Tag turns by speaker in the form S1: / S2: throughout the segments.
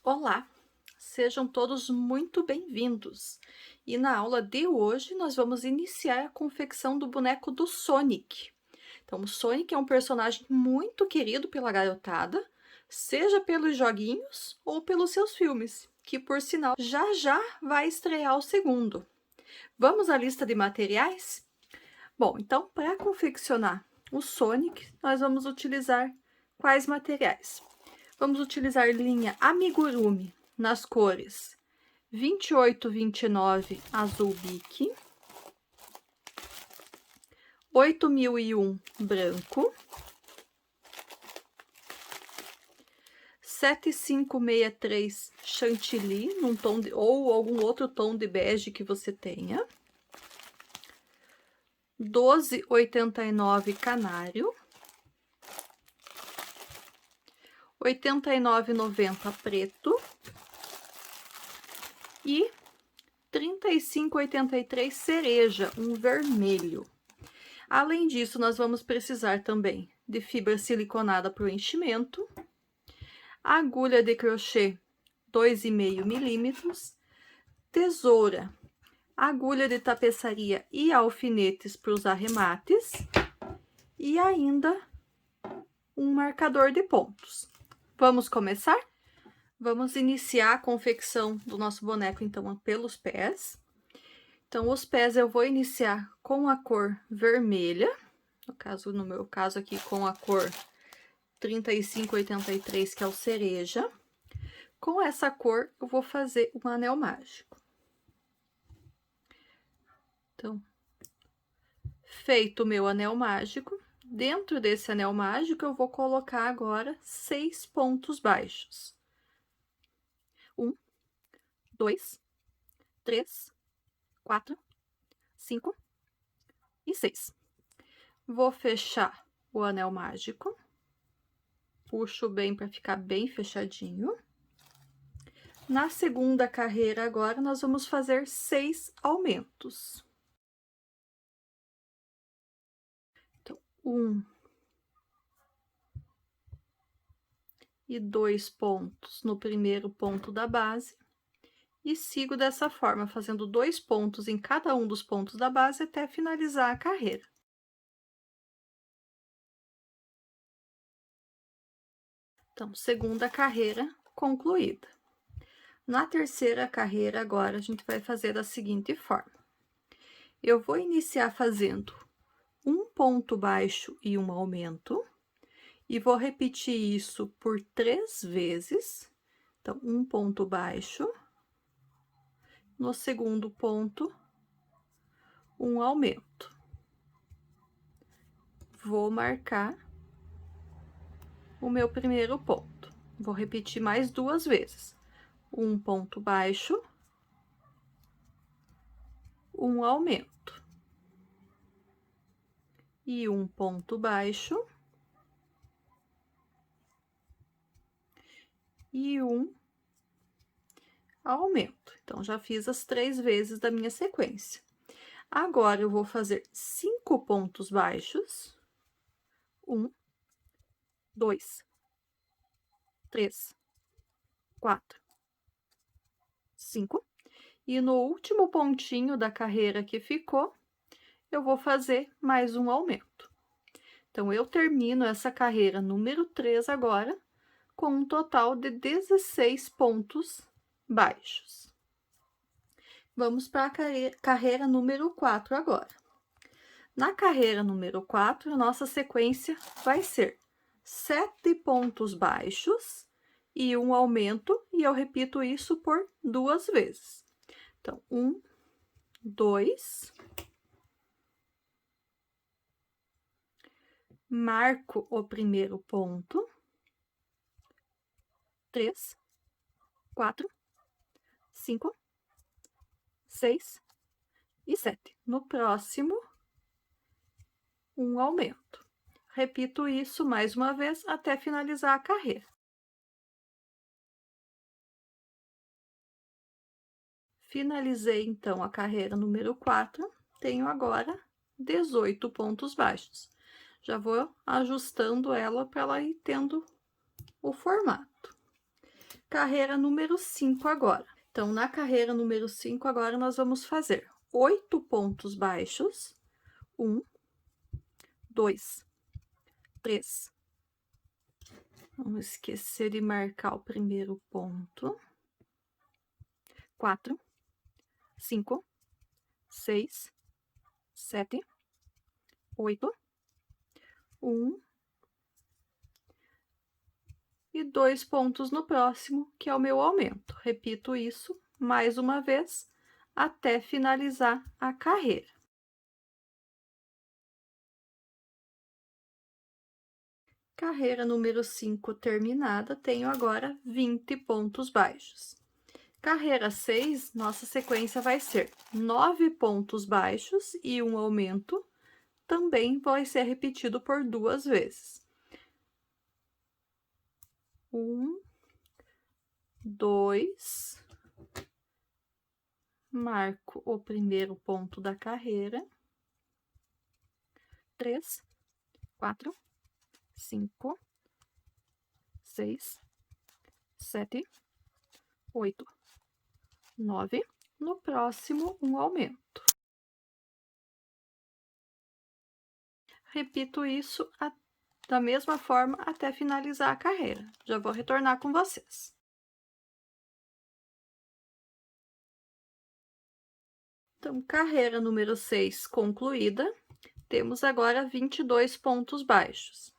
S1: Olá, sejam todos muito bem-vindos. E na aula de hoje nós vamos iniciar a confecção do boneco do Sonic. Então, o Sonic é um personagem muito querido pela garotada, seja pelos joguinhos ou pelos seus filmes, que por sinal já já vai estrear o segundo. Vamos à lista de materiais? Bom, então para confeccionar o Sonic, nós vamos utilizar quais materiais? Vamos utilizar linha amigurumi nas cores 28, 29 azul bique, 8001 branco, 7563 chantilly, num tom de, ou algum outro tom de bege que você tenha, 1289 canário, 89,90 preto e 35,83 cereja, um vermelho. Além disso, nós vamos precisar também de fibra siliconada para o enchimento, agulha de crochê 2,5 milímetros, tesoura, agulha de tapeçaria e alfinetes para os arremates e ainda um marcador de pontos. Vamos começar? Vamos iniciar a confecção do nosso boneco, então, pelos pés. Então, os pés eu vou iniciar com a cor vermelha, no meu caso aqui, com a cor 3583, que é o cereja. Com essa cor, eu vou fazer um anel mágico. Então, feito o meu anel mágico, dentro desse anel mágico, eu vou colocar agora 6 pontos baixos. 1, 2, 3, 4, 5 e 6. Vou fechar o anel mágico. Puxo bem para ficar bem fechadinho. Na segunda carreira agora, nós vamos fazer 6 aumentos. Então, 1 e 2 pontos no primeiro ponto da base. E sigo dessa forma, fazendo 2 pontos em cada um dos pontos da base até finalizar a carreira. Então, segunda carreira concluída. Na terceira carreira, agora, a gente vai fazer da seguinte forma. Eu vou iniciar fazendo um ponto baixo e um aumento, e vou repetir isso por 3 vezes. Então, um ponto baixo, no segundo ponto, um aumento. Vou marcar o meu primeiro ponto. Vou repetir mais 2 vezes. Um ponto baixo, um aumento. E um ponto baixo. E um aumento. Então, já fiz as 3 vezes da minha sequência. Agora, eu vou fazer 5 pontos baixos. 1, 2, 3, 4, 5. E no último pontinho da carreira que ficou, eu vou fazer mais um aumento. Então, eu termino essa carreira número 3 agora, com um total de 16 pontos baixos. Vamos para a carreira número 4 agora. Na carreira número 4, a nossa sequência vai ser 7 pontos baixos e um aumento, e eu repito isso por 2 vezes. Então, 1, 2, marco o primeiro ponto, 3, 4, 5, 6 e 7. No próximo, um aumento. Repito isso mais uma vez até finalizar a carreira. Finalizei, então, a carreira número 4, tenho agora 18 pontos baixos. Já vou ajustando ela para ela ir tendo o formato. Carreira número 5 agora. Então, na carreira número 5, agora nós vamos fazer 8 pontos baixos. 1, 2, 3. Vamos esquecer de marcar o primeiro ponto. 4, 5, 6, 7, 8, 1 e 2 pontos no próximo, que é o meu aumento. Repito isso mais uma vez até finalizar a carreira. Carreira número 5 terminada, tenho agora 20 pontos baixos. Carreira 6, nossa sequência vai ser 9 pontos baixos e um aumento, também vai ser repetido por 2 vezes. 1, 2, marco o primeiro ponto da carreira. 3, 4, 5, 6, 7, 8, 9. No próximo, um aumento. Repito isso da mesma forma até finalizar a carreira. Já vou retornar com vocês. Então, carreira número 6 concluída. Temos agora 22 pontos baixos.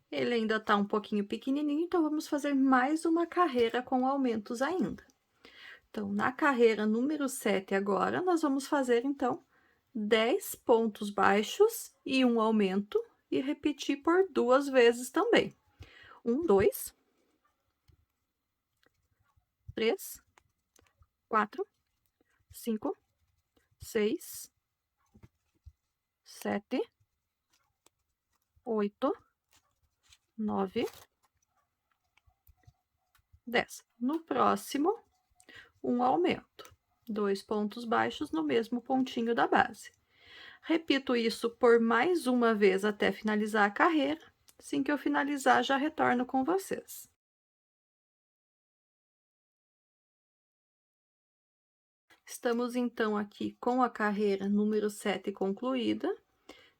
S1: Ele ainda está um pouquinho pequenininho, então vamos fazer mais uma carreira com aumentos ainda. Então, na carreira número 7 agora, nós vamos fazer, então, 10 pontos baixos e um aumento, e repetir por 2 vezes também. 1, 2, 3, 4, 5, 6, 7, 8, 9, 10. No próximo, um aumento. 2 pontos baixos no mesmo pontinho da base. Repito isso por mais uma vez até finalizar a carreira. Assim que eu finalizar, já retorno com vocês. Estamos, então, aqui com a carreira número 7 concluída.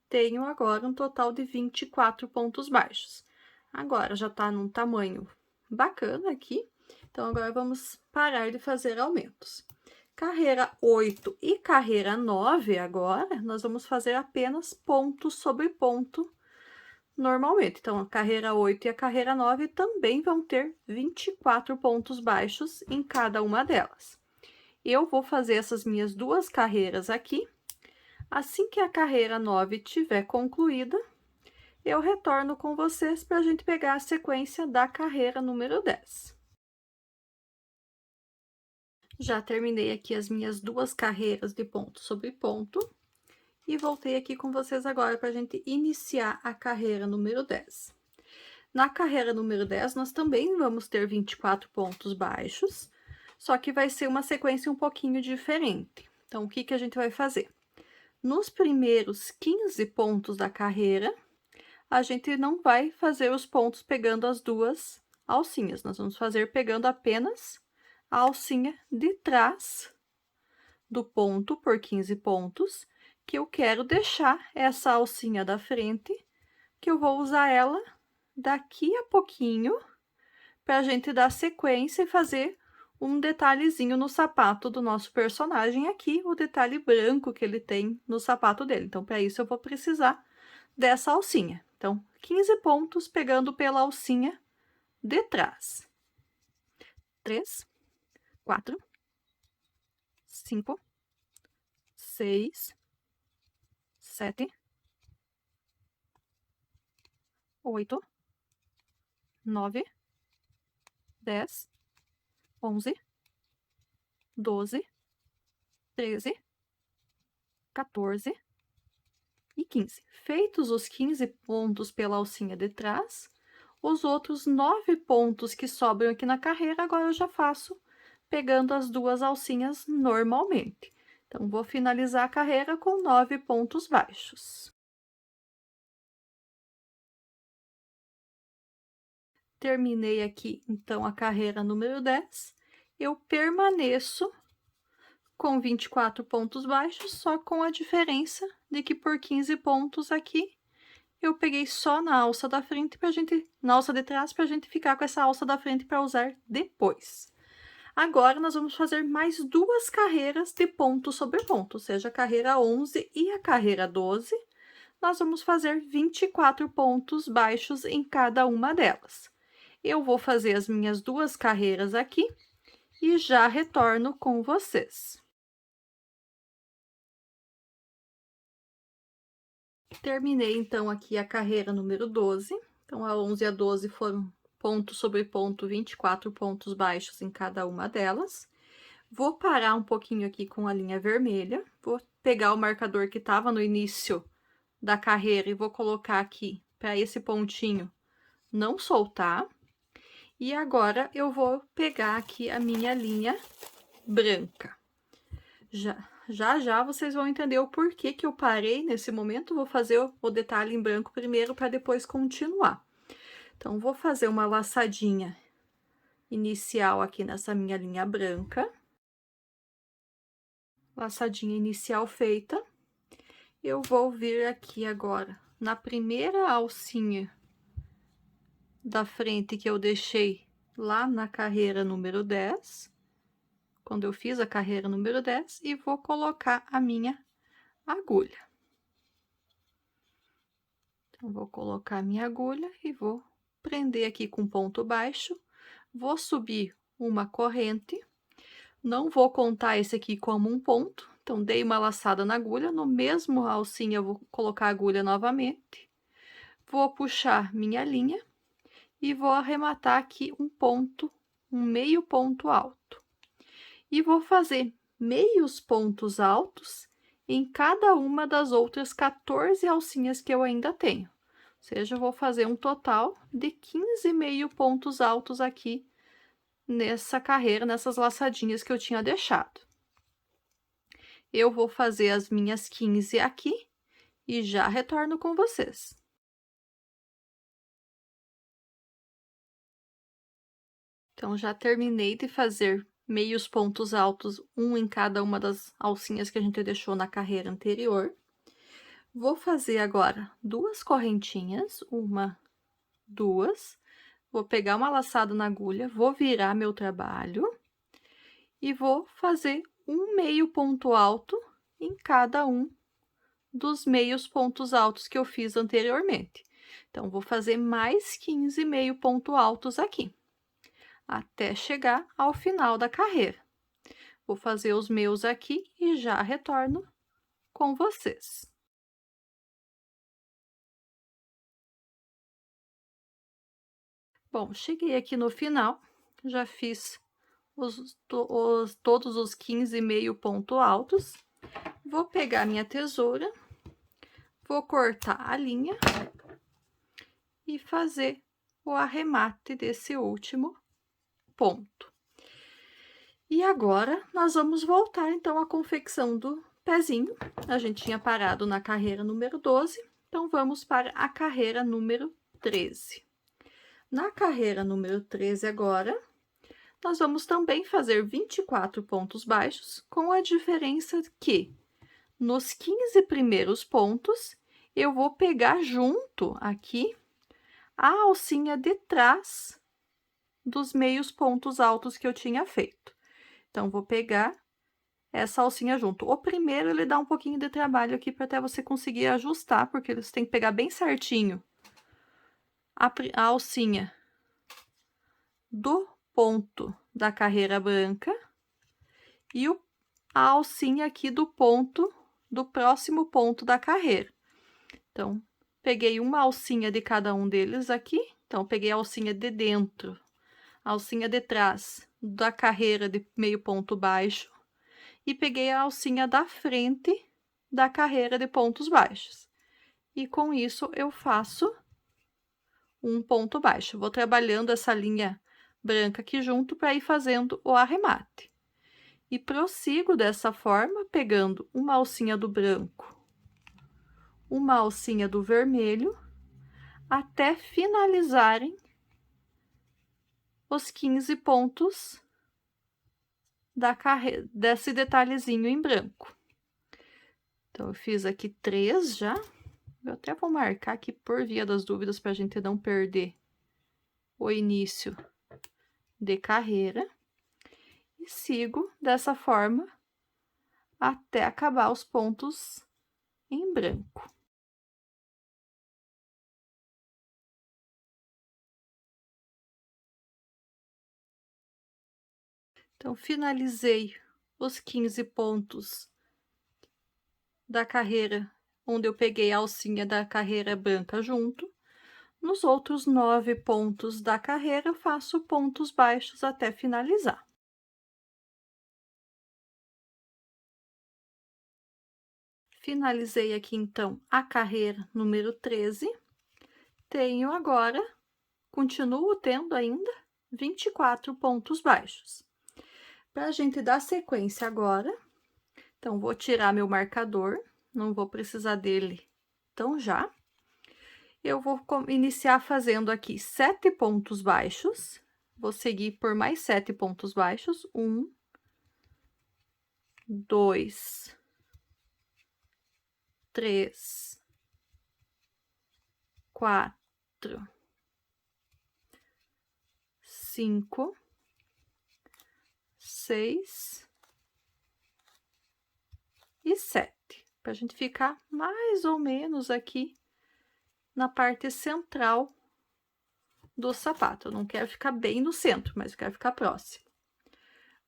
S1: Tenho agora um total de 24 pontos baixos. Agora, já está num tamanho bacana aqui. Então, agora vamos parar de fazer aumentos. Carreira 8 e carreira 9 agora, nós vamos fazer apenas ponto sobre ponto normalmente. Então, a carreira 8 e a carreira 9 também vão ter 24 pontos baixos em cada uma delas. Eu vou fazer essas minhas 2 carreiras aqui. Assim que a carreira 9 tiver concluída, eu retorno com vocês para a gente pegar a sequência da carreira número 10. Já terminei aqui as minhas 2 carreiras de ponto sobre ponto e voltei aqui com vocês agora para a gente iniciar a carreira número 10. Na carreira número 10, nós também vamos ter 24 pontos baixos, só que vai ser uma sequência um pouquinho diferente. Então, o que que a gente vai fazer? Nos primeiros 15 pontos da carreira, a gente não vai fazer os pontos pegando as 2 alcinhas. Nós vamos fazer pegando apenas a alcinha de trás do ponto por 15 pontos, que eu quero deixar essa alcinha da frente, que eu vou usar ela daqui a pouquinho, para a gente dar sequência e fazer um detalhezinho no sapato do nosso personagem aqui, o detalhe branco que ele tem no sapato dele. Então, para isso, eu vou precisar dessa alcinha. Então, 15 pontos pegando pela alcinha de trás. 3, 4, 5, 6, 7, 8, 9, 10, 11, 12, 13, 14 e 15. Feitos os 15 pontos pela alcinha de trás, os outros 9 pontos que sobram aqui na carreira, agora eu já faço pegando as 2 alcinhas normalmente. Então, vou finalizar a carreira com 9 pontos baixos. terminei aqui, então, a carreira número 10, eu permaneço com 24 pontos baixos, só com a diferença de que por 15 pontos aqui, eu peguei só na alça da frente na alça de trás, pra gente ficar com essa alça da frente para usar depois. Agora, nós vamos fazer mais 2 carreiras de ponto sobre ponto, ou seja, a carreira 11 e a carreira 12. Nós vamos fazer 24 pontos baixos em cada uma delas. Eu vou fazer as minhas 2 carreiras aqui e já retorno com vocês. Terminei, então, aqui a carreira número 12. Então, a 11 e a 12 foram ponto sobre ponto, 24 pontos baixos em cada uma delas. Vou parar um pouquinho aqui com a linha vermelha. Vou pegar o marcador que estava no início da carreira e vou colocar aqui para esse pontinho não soltar. E agora, eu vou pegar aqui a minha linha branca. Já vocês vão entender o porquê que eu parei nesse momento. Vou fazer o detalhe em branco primeiro para depois continuar. Então, vou fazer uma laçadinha inicial aqui nessa minha linha branca. Laçadinha inicial feita. Eu vou vir aqui agora na primeira alcinha da frente que eu deixei lá na carreira número 10. Quando eu fiz a carreira número 10, e vou colocar a minha agulha. Então, vou colocar a minha agulha e vou prender aqui com ponto baixo. Vou subir uma corrente. Não vou contar esse aqui como um ponto. Então, dei uma laçada na agulha. No mesmo alcinha, eu vou colocar a agulha novamente. Vou puxar minha linha e vou arrematar aqui um ponto, um meio ponto alto. E vou fazer meios pontos altos em cada uma das outras 14 alcinhas que eu ainda tenho. Ou seja, eu vou fazer um total de 15 meio pontos altos aqui nessa carreira, nessas laçadinhas que eu tinha deixado. Eu vou fazer as minhas 15 aqui e já retorno com vocês. Então, já terminei de fazer meios pontos altos, um em cada uma das alcinhas que a gente deixou na carreira anterior. Vou fazer agora 2 correntinhas, 1, 2. Vou pegar uma laçada na agulha, vou virar meu trabalho e vou fazer um meio ponto alto em cada um dos meios pontos altos que eu fiz anteriormente. Então, vou fazer mais 15 meio ponto altos aqui, até chegar ao final da carreira. Vou fazer os meus aqui e já retorno com vocês. Bom, cheguei aqui no final, já fiz todos os 15 meio ponto altos. Vou pegar minha tesoura, vou cortar a linha e fazer o arremate desse último ponto. E agora, nós vamos voltar, então, à confecção do pezinho. A gente tinha parado na carreira número 12, então, vamos para a carreira número 13. Na carreira número 13 agora, nós vamos também fazer 24 pontos baixos, com a diferença que, nos 15 primeiros pontos, eu vou pegar junto aqui a alcinha de trás dos meios pontos altos que eu tinha feito. Então, vou pegar essa alcinha junto. O primeiro, ele dá um pouquinho de trabalho aqui para até você conseguir ajustar, porque você tem que pegar bem certinho a alcinha do ponto da carreira branca e a alcinha aqui do ponto, do próximo ponto da carreira. Então, peguei uma alcinha de cada um deles aqui. Então, peguei a alcinha de dentro, a alcinha de trás da carreira de meio ponto baixo e peguei a alcinha da frente da carreira de pontos baixos. E com isso, eu faço um ponto baixo. Vou trabalhando essa linha branca aqui junto para ir fazendo o arremate. E prossigo dessa forma, pegando uma alcinha do branco, uma alcinha do vermelho, até finalizarem os 15 pontos desse detalhezinho em branco. Então, eu fiz aqui 3 já. Eu até vou marcar aqui por via das dúvidas para a gente não perder o início de carreira. E sigo dessa forma até acabar os pontos em branco. Então, finalizei os 15 pontos da carreira, onde eu peguei a alcinha da carreira branca junto. Nos outros 9 pontos da carreira, eu faço pontos baixos até finalizar. Finalizei aqui, então, a carreira número 13. Tenho agora, continuo tendo ainda 24 pontos baixos. Para a gente dar sequência agora, então, vou tirar meu marcador, não vou precisar dele então já. Eu vou iniciar fazendo aqui 7 pontos baixos, vou seguir por mais 7 pontos baixos, 1, 2, 3, 4, 5, 6 e 7, para a gente ficar mais ou menos aqui na parte central do sapato. Eu não quero ficar bem no centro, mas eu quero ficar próximo.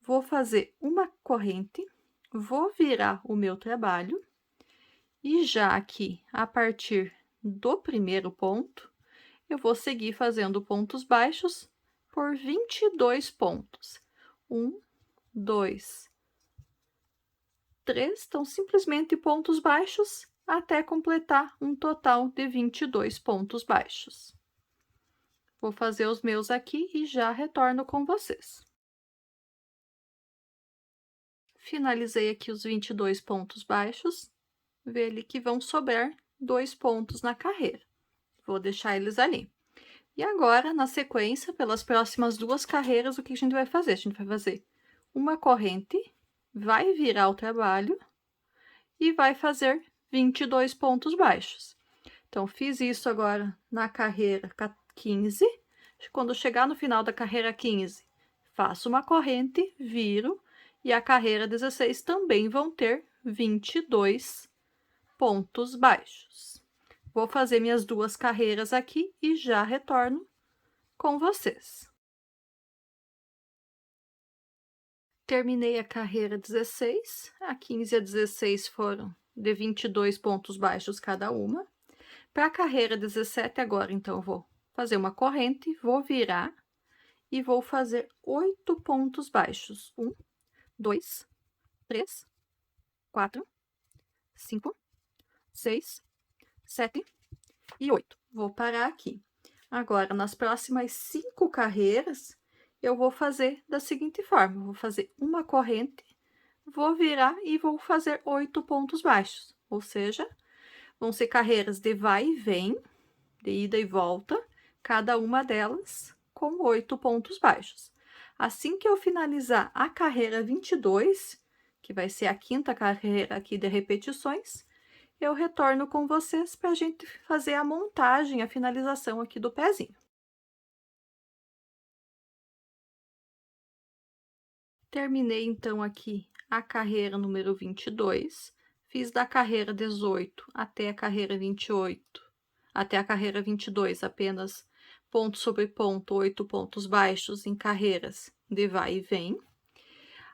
S1: Vou fazer uma corrente, vou virar o meu trabalho e já aqui, a partir do primeiro ponto, eu vou seguir fazendo pontos baixos por 22 pontos. 1, 2, 3, então simplesmente pontos baixos até completar um total de 22 pontos baixos. Vou fazer os meus aqui e já retorno com vocês. Finalizei aqui os 22 pontos baixos, vê ali que vão sobrar 2 pontos na carreira. Vou deixar eles ali. E agora, na sequência, pelas próximas 2 carreiras, o que a gente vai fazer? A gente vai fazer uma corrente, vai virar o trabalho e vai fazer 22 pontos baixos. Então, fiz isso agora na carreira 15. Quando chegar no final da carreira 15, faço uma corrente, viro, e a carreira 16 também vão ter 22 pontos baixos. Vou fazer minhas 2 carreiras aqui e já retorno com vocês. Terminei a carreira 16, a 15 e a 16 foram de 22 pontos baixos cada uma. Para a carreira 17 agora, então, eu vou fazer uma corrente, vou virar e vou fazer 8 pontos baixos. 1, 2, 3, 4, 5, 6, 7 e 8. Vou parar aqui. Agora, nas próximas 5 carreiras, eu vou fazer da seguinte forma: vou fazer uma corrente, vou virar e vou fazer 8 pontos baixos. Ou seja, vão ser carreiras de vai e vem, de ida e volta, cada uma delas com 8 pontos baixos. Assim que eu finalizar a carreira 22, que vai ser a 5ª carreira aqui de repetições, eu retorno com vocês para a gente fazer a montagem, a finalização aqui do pezinho. Terminei, então, aqui a carreira número 22, fiz da carreira 18 até a carreira 28, até a carreira 22, apenas ponto sobre ponto, 8 pontos baixos em carreiras de vai e vem.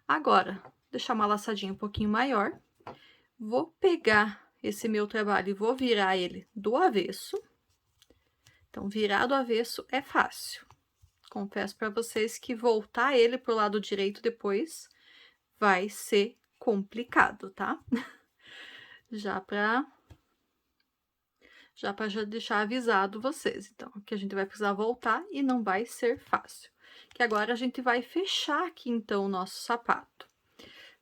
S1: Agora, deixar uma laçadinha um pouquinho maior, vou pegar esse meu trabalho e vou virar ele do avesso. Então, virar do avesso é fácil. Confesso para vocês que voltar ele pro lado direito depois vai ser complicado, tá? Já para deixar avisado vocês. Então, que a gente vai precisar voltar e não vai ser fácil. Que agora a gente vai fechar aqui, então, o nosso sapato.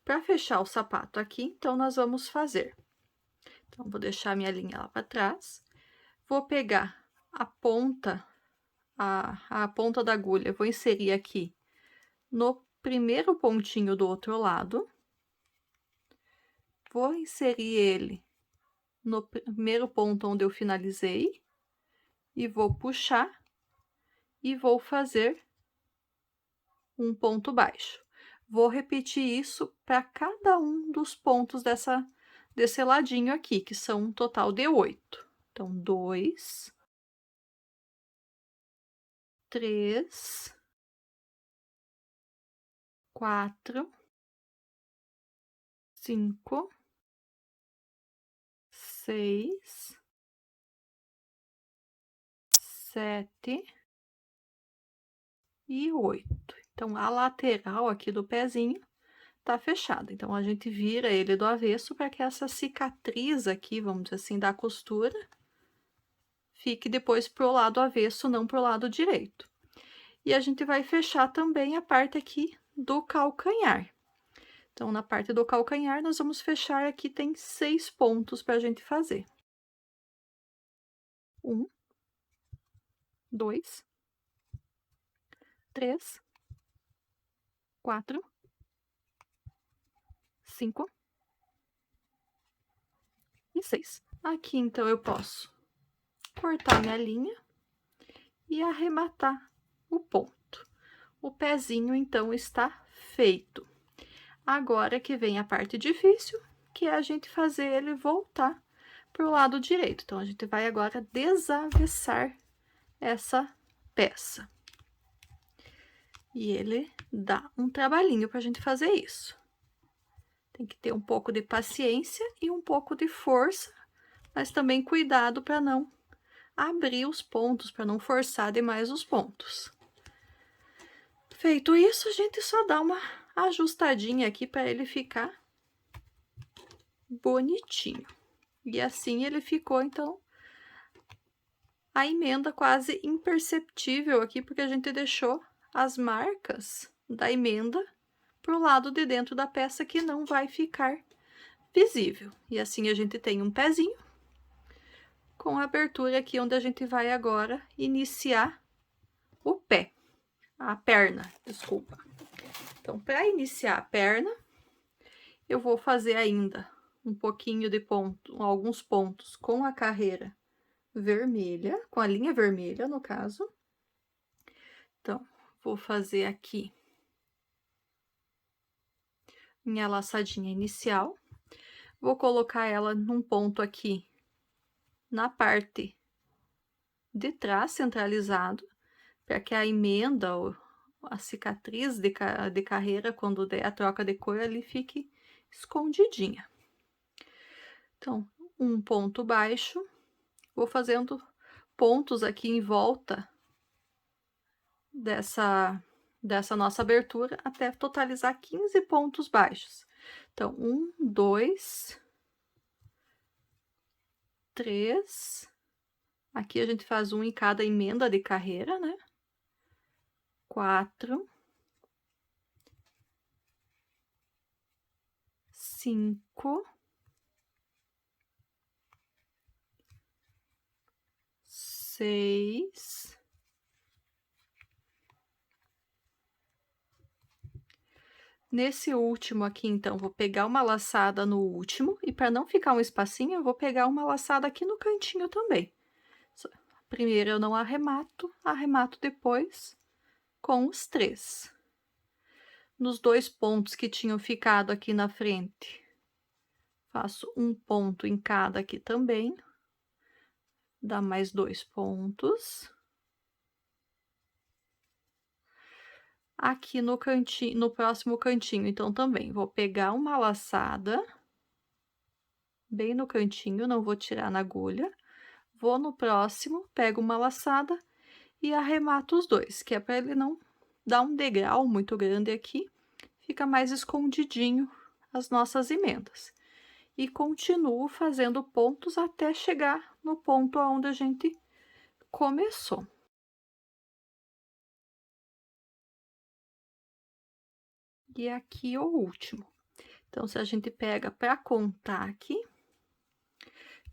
S1: Para fechar o sapato aqui, então, nós vamos fazer. Então, vou deixar minha linha lá para trás. Vou pegar a ponta a ponta da agulha, vou inserir aqui no primeiro pontinho do outro lado. Vou inserir ele no primeiro ponto onde eu finalizei e vou puxar e vou fazer um ponto baixo. Vou repetir isso para cada um dos pontos desse ladinho aqui, que são um total de 8. Então, 2, 3, 4, 5, 6, 7 e 8. Então, a lateral aqui do pezinho tá fechada. Então, a gente vira ele do avesso para que essa cicatriz aqui, vamos dizer assim, da costura, fique depois pro lado avesso, não pro lado direito. E a gente vai fechar também a parte aqui do calcanhar. Então, na parte do calcanhar, nós vamos fechar aqui, tem 6 pontos para a gente fazer. 1, 2, 3, 4, 5 e 6. Aqui, então, eu posso cortar minha linha e arrematar o ponto. O pezinho, então, está feito. Agora que vem a parte difícil, que é a gente fazer ele voltar para o lado direito. Então, a gente vai agora desavessar essa peça. E ele dá um trabalhinho para a gente fazer isso. Tem que ter um pouco de paciência e um pouco de força, mas também cuidado para não abrir os pontos, para não forçar demais os pontos. Feito isso, a gente só dá uma ajustadinha aqui para ele ficar bonitinho. E assim ele ficou, então, a emenda quase imperceptível aqui, porque a gente deixou as marcas da emenda pro lado de dentro da peça, que não vai ficar visível. E assim a gente tem um pezinho com a abertura aqui, onde a gente vai agora iniciar o pé, a perna, desculpa. Então, para iniciar a perna, eu vou fazer ainda um pouquinho de ponto, alguns pontos com a carreira vermelha, com a linha vermelha, no caso. Então, vou fazer aqui minha laçadinha inicial. Vou colocar ela num ponto aqui na parte de trás, centralizado, para que a emenda, ou a cicatriz de carreira, quando der a troca de cor, ali fique escondidinha. Então, um ponto baixo, vou fazendo pontos aqui em volta dessa nossa abertura, até totalizar 15 pontos baixos. Então, 1, 2, 3, aqui a gente faz um em cada emenda de carreira, né? 4, 5, 6, 'Nesse último aqui, então, vou pegar uma laçada no último, e para não ficar um espacinho, eu vou pegar uma laçada aqui no cantinho também. Primeiro eu não arremato, arremato depois com os 3. Nos 2 pontos que tinham ficado aqui na frente, faço um ponto em cada aqui também, dá mais 2 pontos. Aqui no cantinho, no próximo cantinho, então, também vou pegar uma laçada bem no cantinho, não vou tirar na agulha. Vou no próximo, pego uma laçada e arremato os 2, que é para ele não dar um degrau muito grande aqui, fica mais escondidinho as nossas emendas. E continuo fazendo pontos até chegar no ponto aonde a gente começou. E aqui o último. Então, se a gente pega para contar aqui,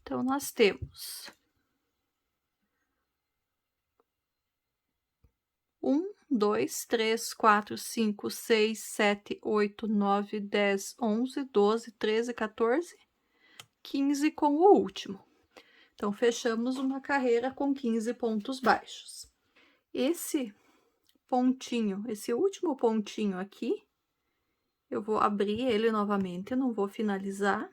S1: então, nós temos 1, 2, 3, 4, 5, 6, 7, 8, 9, 10, 11, 12, 13, 14, 15 com o último. Então, fechamos uma carreira com 15 pontos baixos. Esse pontinho, esse último pontinho aqui, eu vou abrir ele novamente, não vou finalizar,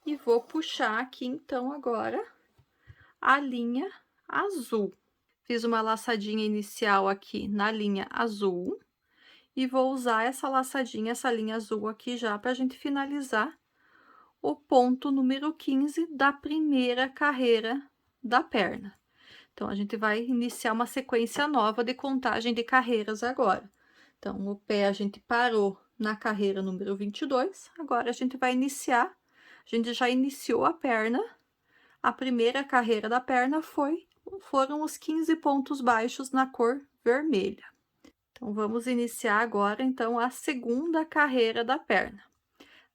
S1: e vou puxar aqui, então, agora, a linha azul. Fiz uma laçadinha inicial aqui na linha azul, e vou usar essa laçadinha, essa linha azul aqui já, pra gente finalizar o ponto número 15 da primeira carreira da perna. Então, a gente vai iniciar uma sequência nova de contagem de carreiras agora. Então, o pé a gente parou na carreira número 22, agora a gente vai iniciar, a gente já iniciou a perna, a primeira carreira da perna foram os 15 pontos baixos na cor vermelha. Então, vamos iniciar agora, então, a segunda carreira da perna.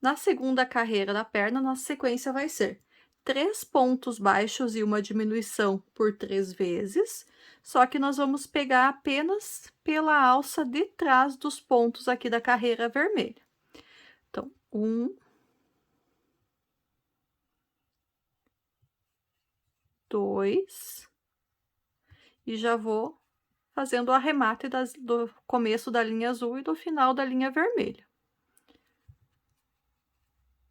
S1: Na segunda carreira da perna, nossa sequência vai ser 3 pontos baixos e uma diminuição por 3 vezes, só que nós vamos pegar apenas pela alça de trás dos pontos aqui da carreira vermelha. Então, 1, 2, e já vou fazendo o arremate do começo da linha azul e do final da linha vermelha.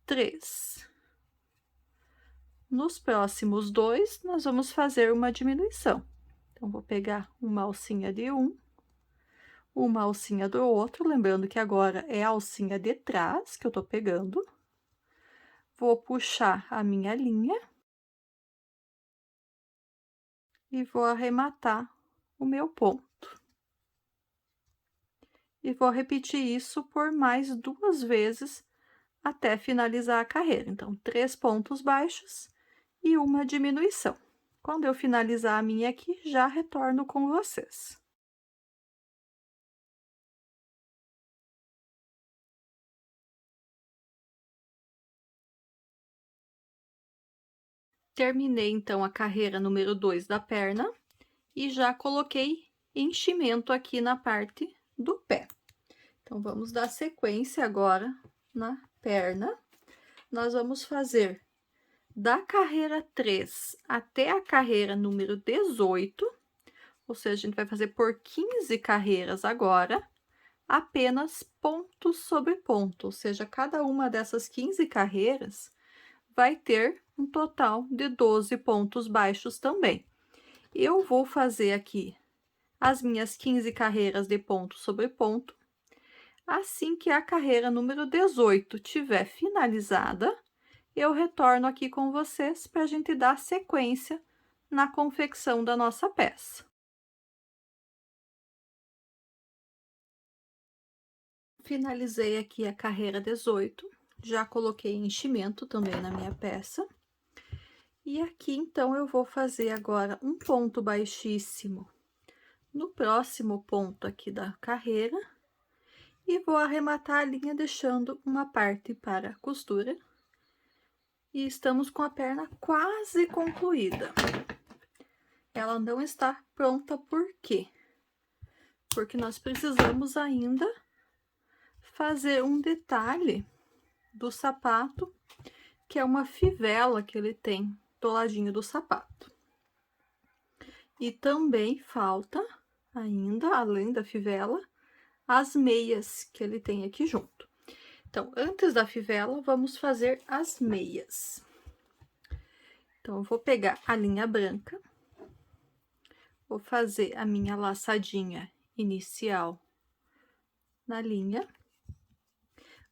S1: 3. Nos próximos 2, nós vamos fazer uma diminuição. Então, vou pegar uma alcinha de um, uma alcinha do outro, lembrando que agora é a alcinha de trás que eu tô pegando. Vou puxar a minha linha e vou arrematar o meu ponto. E vou repetir isso por mais 2 vezes até finalizar a carreira. Então, 3 pontos baixos e uma diminuição. Quando eu finalizar a minha aqui, já retorno com vocês. Terminei, então, a carreira número 2 da perna e já coloquei enchimento aqui na parte do pé. Então, vamos dar sequência agora na perna. Nós vamos fazer da carreira 3 até a carreira número 18, ou seja, a gente vai fazer por 15 carreiras agora, apenas ponto sobre ponto, ou seja, cada uma dessas 15 carreiras vai ter um total de 12 pontos baixos também. Eu vou fazer aqui as minhas 15 carreiras de ponto sobre ponto. Assim que a carreira número 18 tiver finalizada, eu retorno aqui com vocês para a gente dar sequência na confecção da nossa peça. Finalizei aqui a carreira 18, já coloquei enchimento também na minha peça. E aqui, então, eu vou fazer agora um ponto baixíssimo no próximo ponto aqui da carreira e vou arrematar a linha deixando uma parte para costura. E estamos com a perna quase concluída. Ela não está pronta, por quê? Porque nós precisamos ainda fazer um detalhe do sapato, que é uma fivela que ele tem do ladinho do sapato. E também falta ainda, além da fivela, as meias que ele tem aqui junto. Então, antes da fivela, vamos fazer as meias. Então, eu vou pegar a linha branca, vou fazer a minha laçadinha inicial na linha,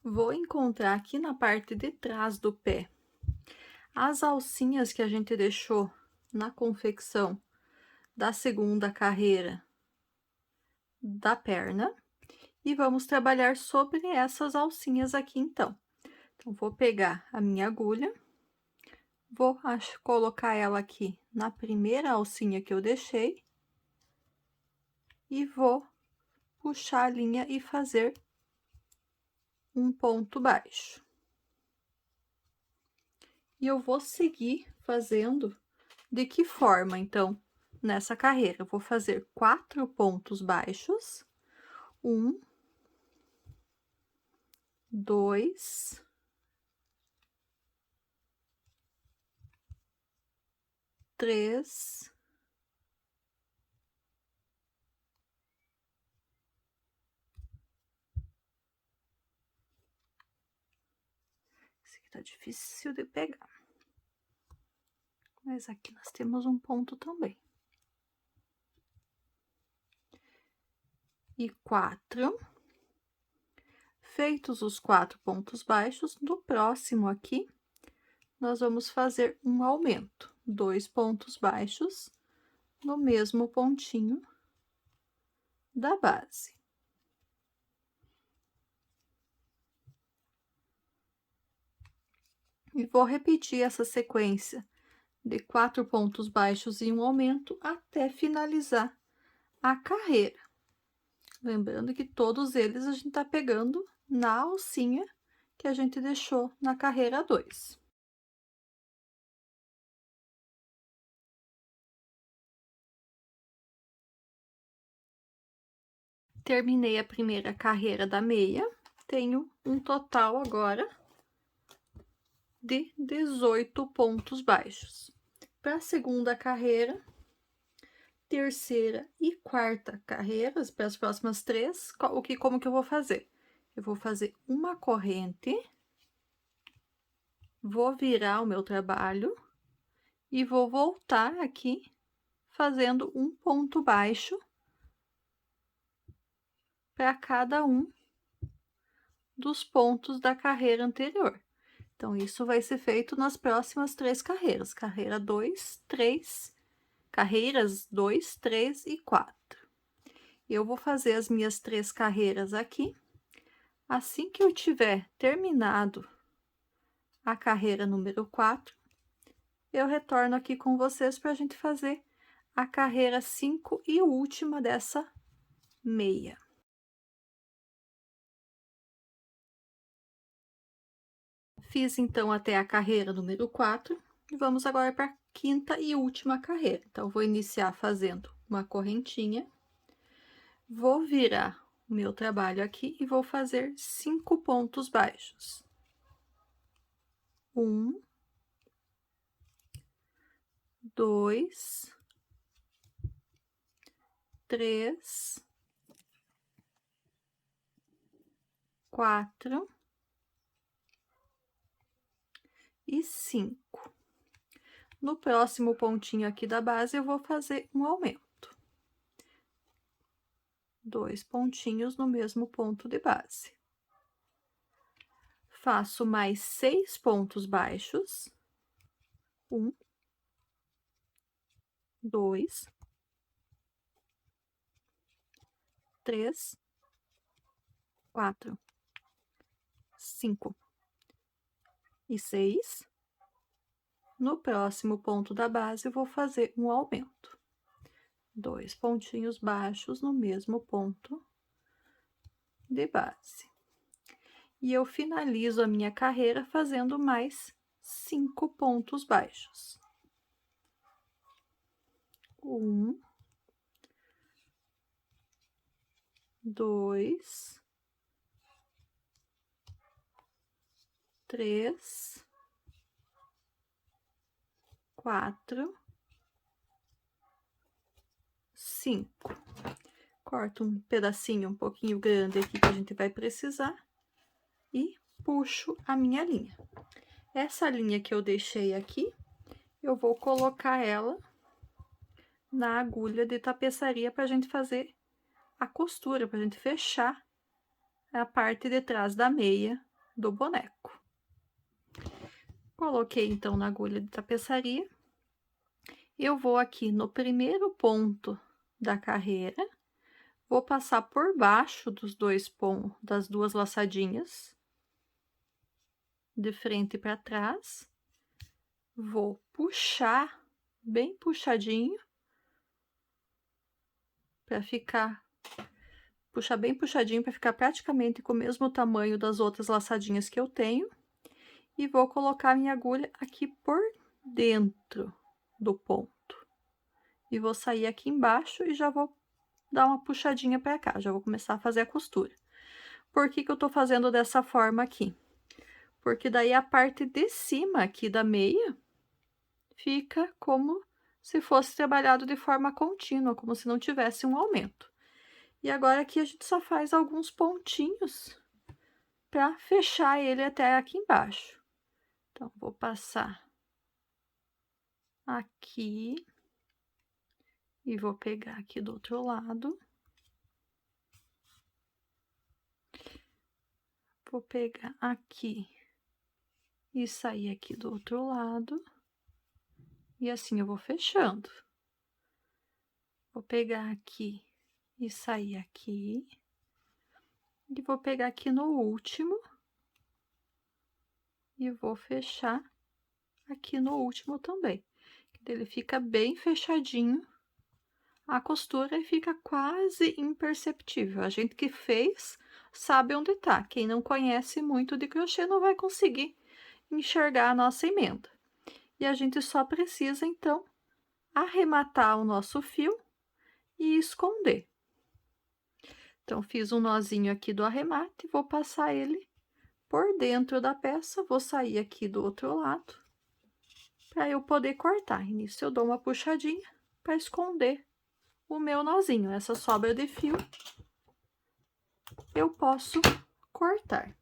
S1: vou encontrar aqui na parte de trás do pé as alcinhas que a gente deixou na confecção da segunda carreira da perna, e vamos trabalhar sobre essas alcinhas aqui, então. Então, vou pegar a minha agulha, vou colocar ela aqui na primeira alcinha que eu deixei, e vou puxar a linha e fazer um ponto baixo. E eu vou seguir fazendo de que forma, então, nessa carreira. Eu vou fazer 4 pontos baixos. 1, 2, 3, 'Tá difícil de pegar. Mas aqui nós temos um ponto também. E 4. Feitos os 4 pontos baixos, no próximo aqui, nós vamos fazer um aumento. 2 pontos baixos no mesmo pontinho da base. E vou repetir essa sequência de 4 pontos baixos e um aumento até finalizar a carreira. Lembrando que todos eles a gente tá pegando na alcinha que a gente deixou na carreira 2. Terminei a primeira carreira da meia, tenho um total agora de 18 pontos baixos. Para a segunda carreira, terceira e quarta carreiras, para as próximas 3, como que eu vou fazer? Eu vou fazer uma corrente, vou virar o meu trabalho e vou voltar aqui fazendo um ponto baixo para cada um dos pontos da carreira anterior. Então, isso vai ser feito nas próximas 3 carreiras. Carreiras 2, 3 e 4. Eu vou fazer as minhas 3 carreiras aqui. Assim que eu tiver terminado a carreira número 4, eu retorno aqui com vocês para a gente fazer a carreira 5 e última dessa meia. Fiz, então, até a carreira número 4, e vamos agora para a quinta e última carreira. Então, vou iniciar fazendo uma correntinha, vou virar o meu trabalho aqui e vou fazer 5 pontos baixos. 1, 2, 3, 4 e 5. No próximo pontinho aqui da base, eu vou fazer um aumento. 2 pontinhos no mesmo ponto de base. Faço mais 6 pontos baixos. 1, 2, 3, 4, 5 e 6. No próximo ponto da base, eu vou fazer um aumento. 2 pontinhos baixos no mesmo ponto de base. E eu finalizo a minha carreira fazendo mais 5 pontos baixos. 1, 2, 3, 4, 5. Corto um pedacinho um pouquinho grande aqui que a gente vai precisar e puxo a minha linha. Essa linha que eu deixei aqui, eu vou colocar ela na agulha de tapeçaria para a gente fazer a costura, para a gente fechar a parte de trás da meia do boneco. Coloquei, então, na agulha de tapeçaria. Eu vou aqui no primeiro ponto da carreira, vou passar por baixo dos das 2 laçadinhas, de frente para trás, vou puxar bem puxadinho, puxar bem puxadinho para ficar praticamente com o mesmo tamanho das outras laçadinhas que eu tenho, e vou colocar minha agulha aqui por dentro do ponto e vou sair aqui embaixo e já vou dar uma puxadinha pra cá, já vou começar a fazer a costura. Por que que eu tô fazendo dessa forma aqui? Porque daí a parte de cima aqui da meia fica como se fosse trabalhado de forma contínua, como se não tivesse um aumento. E agora aqui a gente só faz alguns pontinhos para fechar ele até aqui embaixo. Então, vou passar aqui e vou pegar aqui do outro lado. Vou pegar aqui e sair aqui do outro lado. E assim eu vou fechando. Vou pegar aqui e sair aqui. E vou pegar aqui no último. E vou fechar aqui no último também. Ele fica bem fechadinho a costura e fica quase imperceptível. A gente que fez sabe onde tá. Quem não conhece muito de crochê não vai conseguir enxergar a nossa emenda. E a gente só precisa, então, arrematar o nosso fio e esconder. Então, fiz um nozinho aqui do arremate, vou passar ele por dentro da peça, vou sair aqui do outro lado, para eu poder cortar. E nisso eu dou uma puxadinha para esconder o meu nozinho. Essa sobra de fio eu posso cortar.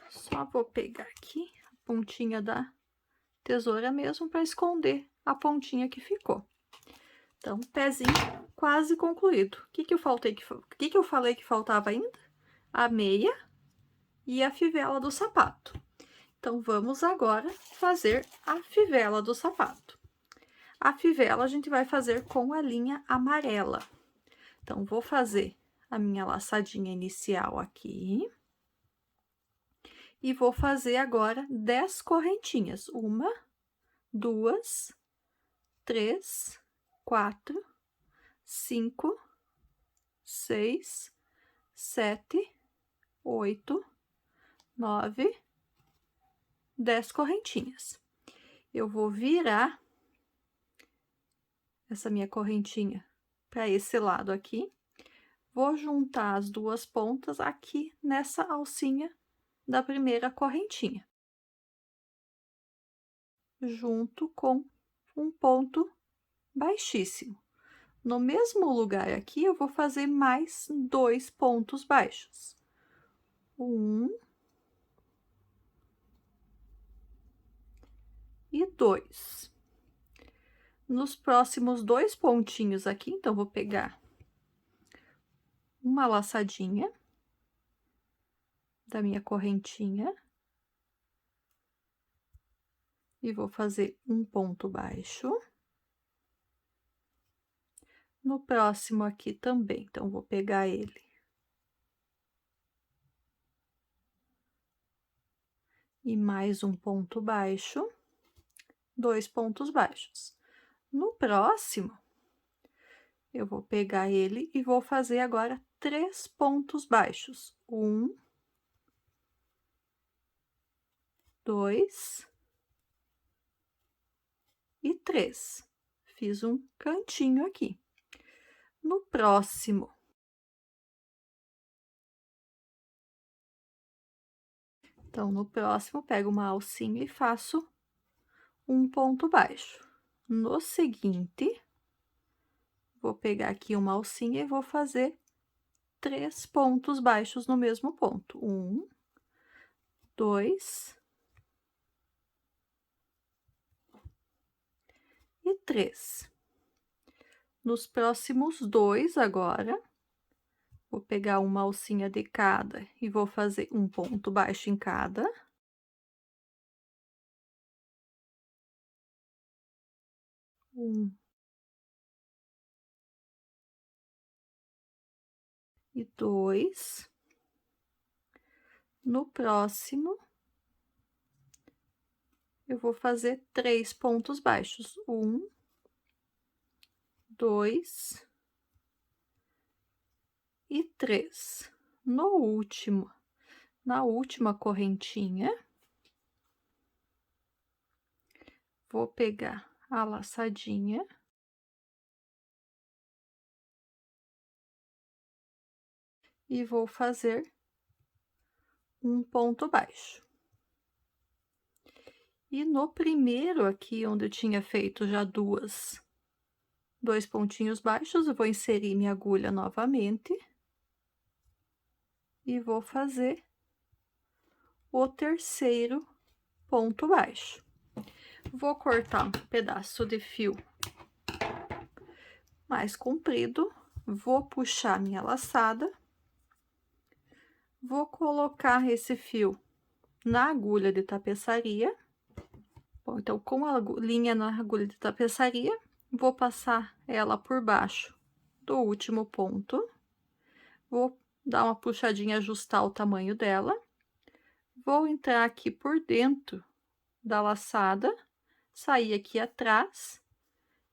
S1: Só vou pegar aqui a pontinha da tesoura mesmo para esconder a pontinha que ficou. Então, pezinho quase concluído. O que que eu falei que faltava ainda? A meia e a fivela do sapato. Então, vamos agora fazer a fivela do sapato. A fivela a gente vai fazer com a linha amarela. Então, vou fazer a minha laçadinha inicial aqui. E vou fazer agora 10 correntinhas. 1, 2, 3, 4, 5, 6, 7, 8, 9, 10 correntinhas. Eu vou virar essa minha correntinha para esse lado aqui. Vou juntar as duas pontas aqui nessa alcinha da primeira correntinha, junto com um ponto baixíssimo. No mesmo lugar aqui, eu vou fazer mais 2 pontos baixos. 1 e 2. Nos próximos 2 pontinhos aqui, então, vou pegar uma laçadinha da minha correntinha e vou fazer um ponto baixo. No próximo aqui também, então, vou pegar ele e mais um ponto baixo, 2 pontos baixos. No próximo, eu vou pegar ele e vou fazer agora 3 pontos baixos. 1, 2 e 3. Fiz um cantinho aqui. No próximo, então, no próximo, pego uma alcinha e faço um ponto baixo. No seguinte, vou pegar aqui uma alcinha e vou fazer 3 pontos baixos no mesmo ponto. 1, 2 e 3. Nos próximos 2 agora, vou pegar uma alcinha de cada e vou fazer um ponto baixo em cada. E 2. No próximo, eu vou fazer 3 pontos baixos. 1, 2 e 3. No último, na última correntinha, vou pegar a laçadinha. E vou fazer um ponto baixo. E no primeiro aqui, onde eu tinha feito já dois pontinhos baixos, eu vou inserir minha agulha novamente. E vou fazer o terceiro ponto baixo. Vou cortar um pedaço de fio mais comprido, vou puxar minha laçada, vou colocar esse fio na agulha de tapeçaria. Bom, então, com a linha na agulha de tapeçaria, vou passar ela por baixo do último ponto, vou dar uma puxadinha, ajustar o tamanho dela, vou entrar aqui por dentro da laçada, sair aqui atrás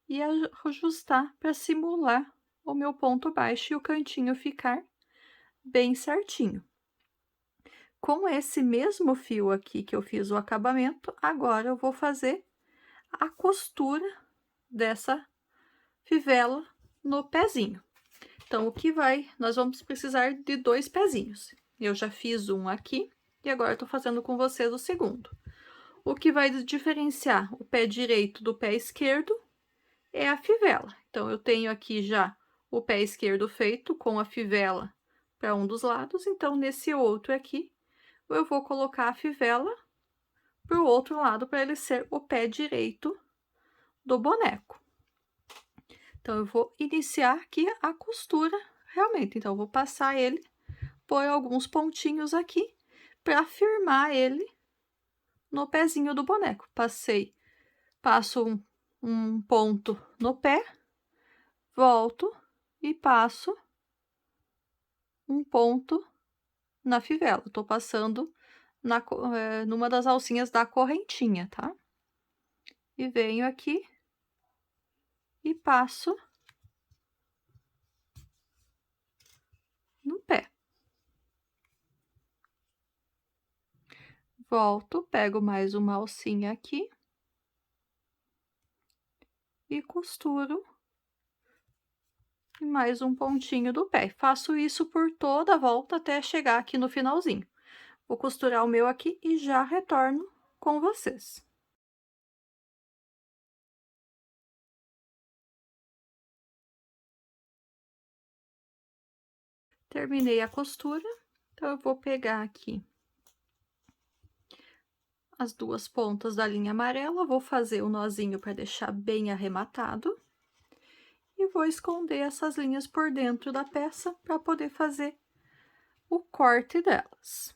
S1: e ajustar para simular o meu ponto baixo e o cantinho ficar bem certinho. Com esse mesmo fio aqui que eu fiz o acabamento, agora eu vou fazer a costura dessa fivela no pezinho. Então, nós vamos precisar de 2 pezinhos. Eu já fiz um aqui e agora eu tô fazendo com vocês o segundo. O que vai diferenciar o pé direito do pé esquerdo é a fivela. Então, eu tenho aqui já o pé esquerdo feito com a fivela para um dos lados, então, nesse outro aqui, eu vou colocar a fivela para o outro lado, para ele ser o pé direito do boneco. Então, eu vou iniciar aqui a costura, realmente. Então, eu vou passar ele, pôr alguns pontinhos aqui, para firmar ele no pezinho do boneco. Passo um ponto no pé, volto e passo um ponto na fivela. Tô passando numa das alcinhas da correntinha, tá? E venho aqui e passo no pé. Volto, pego mais uma alcinha aqui e costuro mais um pontinho do pé. Faço isso por toda a volta até chegar aqui no finalzinho. Vou costurar o meu aqui e já retorno com vocês. Terminei a costura, então eu vou pegar aqui as 2 pontas da linha amarela, vou fazer o nozinho para deixar bem arrematado. E vou esconder essas linhas por dentro da peça para poder fazer o corte delas.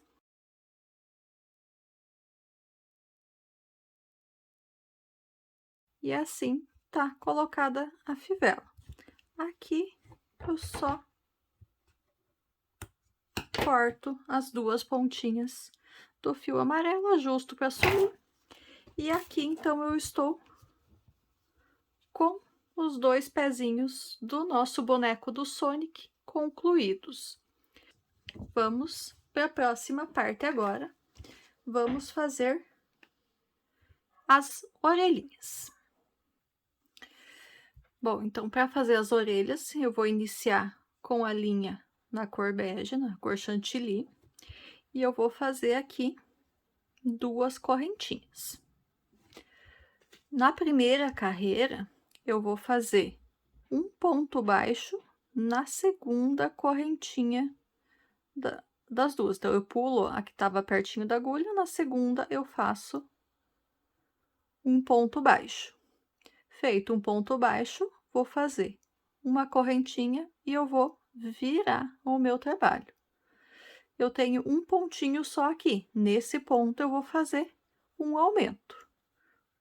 S1: E assim tá colocada a fivela. Aqui eu só corto as 2 pontinhas do fio amarelo, ajusto para sumir. E aqui, então, eu estou com os 2 pezinhos do nosso boneco do Sonic concluídos. Vamos para a próxima parte agora. Vamos fazer as orelhinhas. Bom, então, para fazer as orelhas, eu vou iniciar com a linha na cor bege, na cor chantilly, e eu vou fazer aqui 2 correntinhas. Na primeira carreira, eu vou fazer um ponto baixo na segunda correntinha das duas. Então, eu pulo a que estava pertinho da agulha, na segunda eu faço um ponto baixo. Feito um ponto baixo, vou fazer uma correntinha e eu vou virar o meu trabalho. Eu tenho um pontinho só aqui. Nesse ponto, eu vou fazer um aumento.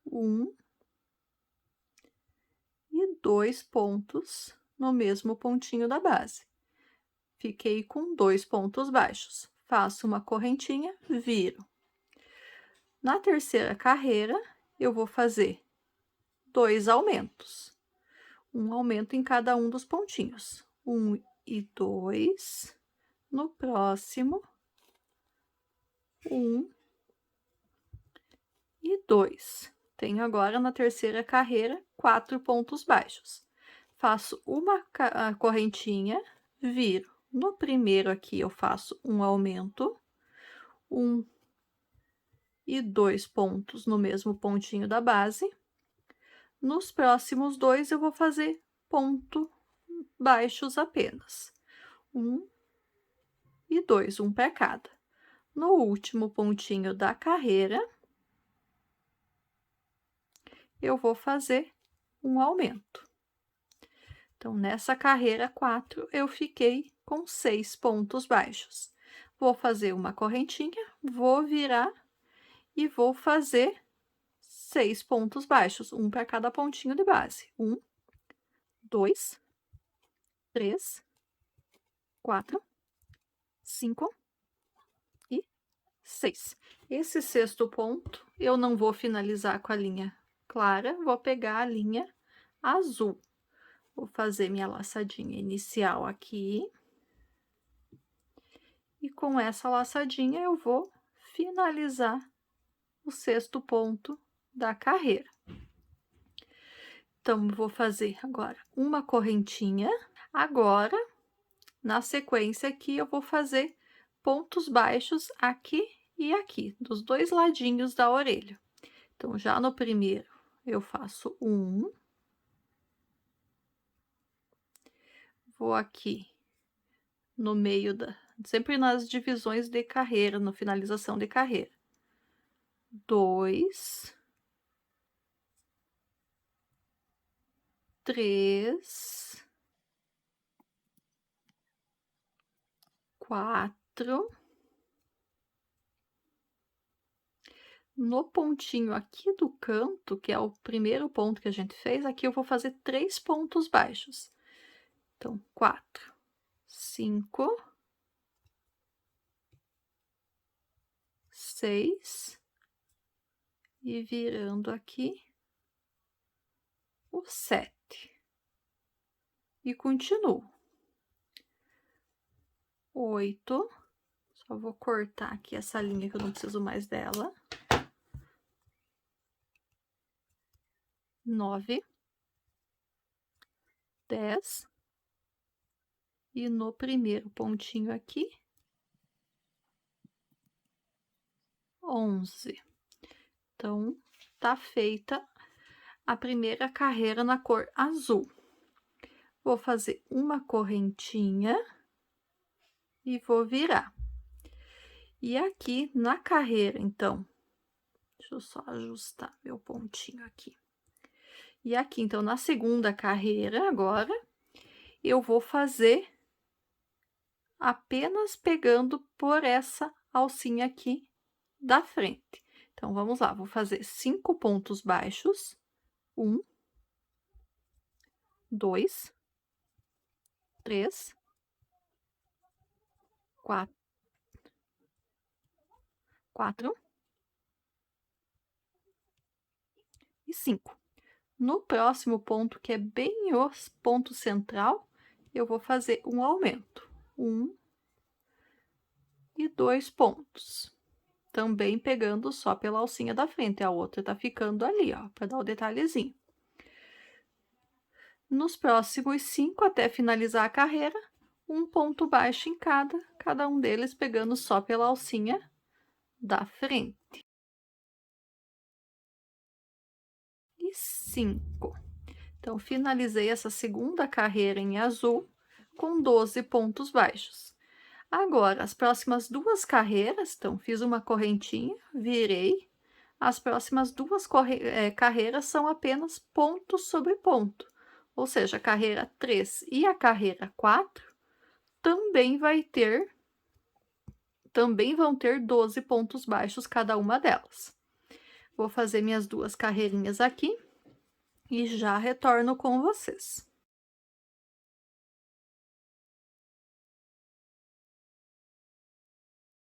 S1: 1 e 2 pontos no mesmo pontinho da base. Fiquei com 2 pontos baixos. Faço uma correntinha, viro. Na terceira carreira, eu vou fazer 2 aumentos. Um aumento em cada um dos pontinhos. 1 e 2. No próximo, 1 e 2. tenho agora na terceira carreira 4 pontos baixos. Faço uma correntinha, viro. No primeiro aqui eu faço um aumento, 1 e 2 pontos no mesmo pontinho da base. Nos próximos 2 eu vou fazer ponto baixos apenas. 1 e 2, um para cada. No último pontinho da carreira, eu vou fazer um aumento. Então, nessa carreira 4, eu fiquei com 6 pontos baixos. Vou fazer uma correntinha, vou virar e vou fazer 6 pontos baixos, um para cada pontinho de base. 1, 2, 3, 4, 5 e 6. Esse sexto ponto, eu não vou finalizar com a linha clara, vou pegar a linha azul. Vou fazer minha laçadinha inicial aqui. E com essa laçadinha eu vou finalizar o sexto ponto da carreira. Então, vou fazer agora uma correntinha. Agora, na sequência aqui, eu vou fazer pontos baixos aqui e aqui, dos dois ladinhos da orelha. Então, já no primeiro, eu faço um. Vou aqui no meio sempre nas divisões de carreira, no finalização de carreira. 2, 3, 4. No pontinho aqui do canto, que é o primeiro ponto que a gente fez, aqui eu vou fazer 3 pontos baixos. Então, 4, 5, 6, e virando aqui o 7. E continuo. 8, só vou cortar aqui essa linha que eu não preciso mais dela. 9, 10, e no primeiro pontinho aqui, 11. Então, tá feita a primeira carreira na cor azul. Vou fazer uma correntinha e vou virar. E aqui na carreira, então, deixa eu só ajustar meu pontinho aqui. E aqui, então, na segunda carreira, agora, eu vou fazer apenas pegando por essa alcinha aqui da frente. Então, vamos lá, vou fazer 5 pontos baixos. 1, 2, 3, 4 e 5. No próximo ponto, que é bem o ponto central, eu vou fazer um aumento. 1 e 2 pontos. Também pegando só pela alcinha da frente, a outra tá ficando ali, ó, para dar o detalhezinho. Nos próximos 5, até finalizar a carreira, um ponto baixo em cada um deles pegando só pela alcinha da frente. E 5. Então, finalizei essa segunda carreira em azul com 12 pontos baixos. Agora, as próximas 2 carreiras, então, fiz uma correntinha, virei. As próximas 2 carreiras são apenas ponto sobre ponto. Ou seja, a carreira 3 e a carreira 4 também vão ter 12 pontos baixos cada uma delas. Vou fazer minhas 2 carreirinhas aqui e já retorno com vocês.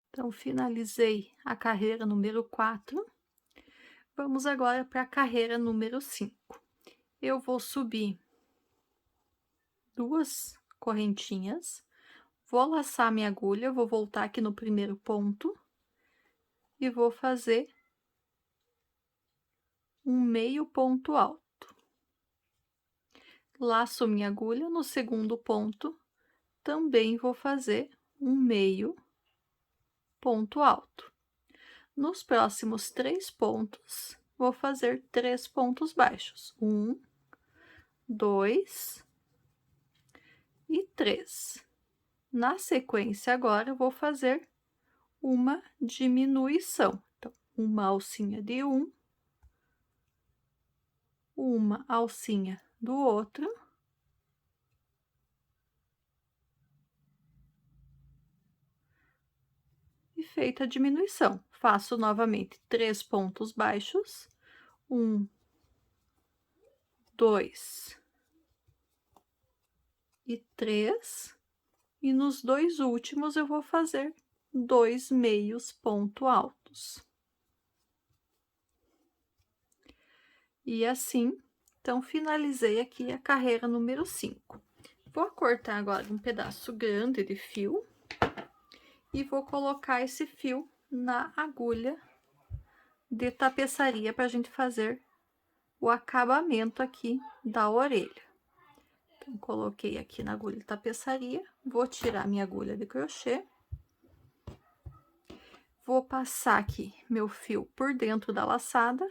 S1: Então, finalizei a carreira número 4. Vamos agora para a carreira número 5. Eu vou subir 2 correntinhas, vou laçar minha agulha, vou voltar aqui no primeiro ponto e vou fazer um meio ponto alto. Laço minha agulha no segundo ponto, também vou fazer um meio ponto alto. Nos próximos 3 pontos, vou fazer 3 pontos baixos. 1, 2 e 3. Na sequência, agora, eu vou fazer uma diminuição. Então, uma alcinha de um, uma alcinha do outro, e feita a diminuição, faço novamente 3 pontos baixos, 1, 2 e 3, e nos 2 últimos eu vou fazer 2 meios ponto altos. E assim, então, finalizei aqui a carreira número 5. Vou cortar agora um pedaço grande de fio e vou colocar esse fio na agulha de tapeçaria para a gente fazer o acabamento aqui da orelha. Então, coloquei aqui na agulha de tapeçaria, vou tirar minha agulha de crochê, vou passar aqui meu fio por dentro da laçada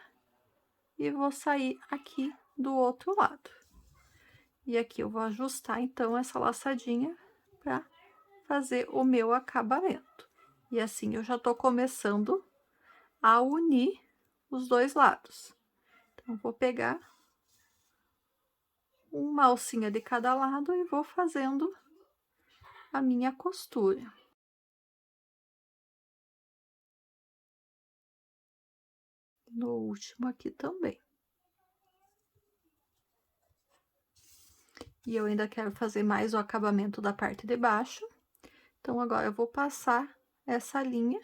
S1: e vou sair aqui do outro lado. E aqui eu vou ajustar, então, essa laçadinha para fazer o meu acabamento. E assim eu já tô começando a unir os dois lados. Então, vou pegar uma alcinha de cada lado e vou fazendo a minha costura. No último aqui também. E eu ainda quero fazer mais o acabamento da parte de baixo. Então, agora eu vou passar essa linha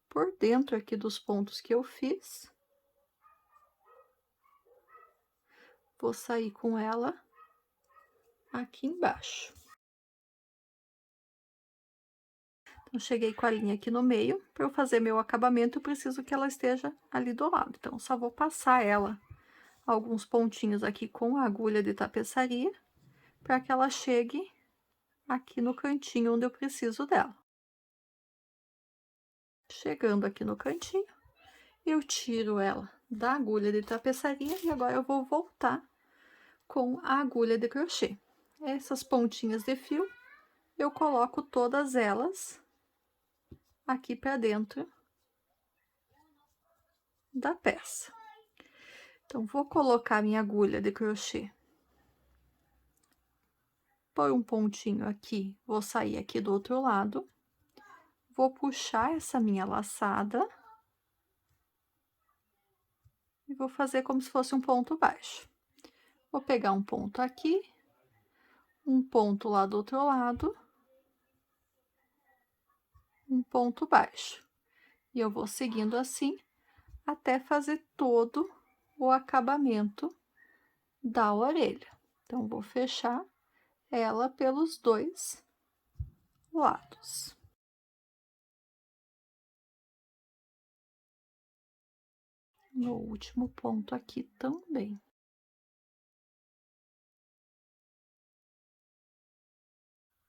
S1: por dentro aqui dos pontos que eu fiz. Vou sair com ela aqui embaixo. Então, cheguei com a linha aqui no meio. Para eu fazer meu acabamento, eu preciso que ela esteja ali do lado. Então, só vou passar ela alguns pontinhos aqui com a agulha de tapeçaria, para que ela chegue aqui no cantinho onde eu preciso dela. Chegando aqui no cantinho, eu tiro ela da agulha de tapeçaria e agora eu vou voltar com a agulha de crochê. Essas pontinhas de fio, eu coloco todas elas aqui para dentro da peça. Então, vou colocar minha agulha de crochê por um pontinho aqui, vou sair aqui do outro lado, vou puxar essa minha laçada e vou fazer como se fosse um ponto baixo. Vou pegar um ponto aqui, um ponto lá do outro lado, um ponto baixo. E eu vou seguindo assim até fazer todo o acabamento da orelha. Então, vou fechar ela pelos dois lados. No último ponto aqui também.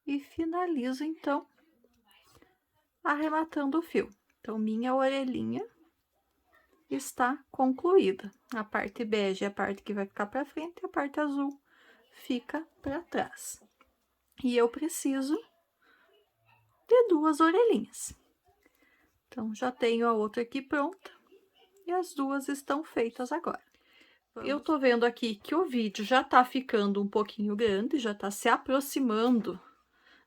S1: E finalizo, então, arrematando o fio. Então, minha orelhinha está concluída. A parte bege é a parte que vai ficar para frente, e a parte azul fica para trás. E eu preciso de 2 orelhinhas. Então, já tenho a outra aqui pronta e as duas estão feitas agora. Eu tô vendo aqui que o vídeo já tá ficando um pouquinho grande, já tá se aproximando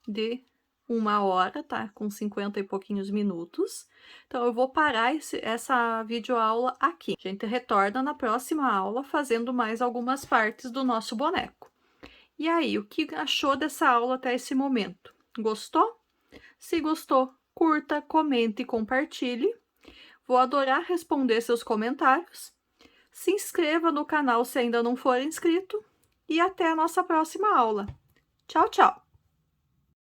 S1: de 1 hora, tá? Com 50 e pouquinhos minutos. Então, eu vou parar essa videoaula aqui. A gente retorna na próxima aula fazendo mais algumas partes do nosso boneco. E aí, o que achou dessa aula até esse momento? Gostou? Se gostou, curta, comente e compartilhe. Vou adorar responder seus comentários. Se inscreva no canal se ainda não for inscrito. E até a nossa próxima aula. Tchau, tchau!